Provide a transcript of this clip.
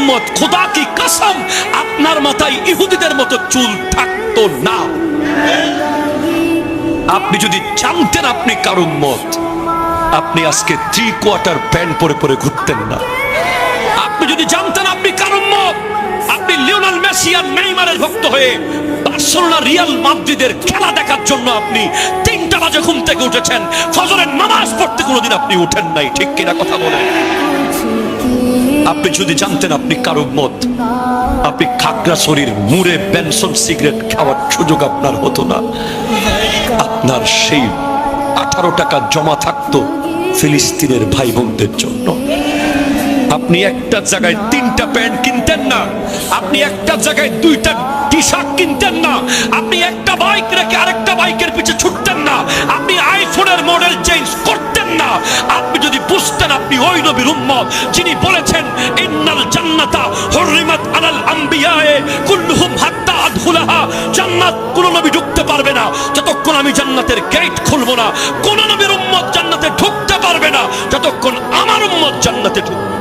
উম্মত, খোদা কি কসম আপনার মাথায় ইহুদিদের মতো চুল থাকতো না। আপনি যদি জানতেন আপনি কার উম্মত, আপনি আজকে 3/4 প্যান্ট পরে পরে ঘুরতেন না। আপনি যদি জানতেন আপনি কার উম্মত, আপনি লিওনেল মেসি আর নেইমারের ভক্ত হয়ে বার্সেলোনা রিয়াল মাদ্রিদের খেলা দেখার জন্য আপনি 3টা বাজে ঘুম থেকে উঠেছেন, ফজরের নামাজ পড়তে কোনোদিন আপনি উঠেন নাই। ঠিক কিনা কথা বলেন? আপনি যদি জানতেন আপনি কার উম্মত, আপনি খাগড়াছড়ির মুড়ে বেনসন সিগারেট খাওয়ার সুযোগ আপনার হতো না। আপনার সেই 18 টাকা জমা থাকতো ফিলিস্তিনের ভাই বোনদের জন্য। আপনি একটা জায়গায় 3টা প্যান্ট কিনতেন না, আপনি একটা জায়গায় 2টা টি শার্ট কিনতেন না, আপনি একটা বাইক রেখে আরেকটা বাইকের পিছে ছুটতেন না, আপনি আইফোনের মডেল চেঞ্জ করতেন না। আপনি যদি বুঝতেন আপনি ওই নবীর উম্মত যিনি বলেছেন ইন্নাল জান্নাতা হুররিমাত আলাল আম্বিয়ায়ে কুল্লুহুম হাত্তা আদখুলাহা, জান্নাত কোন নবী ঢুকতে পারবে না যতক্ষণ আমি জান্নাতের গেট খুলবো না। কোন নবীর উম্মত জান্নাতে ঢুকতে পারবে না যতক্ষণ আমার উম্মত জান্নাতে ঢুকবে।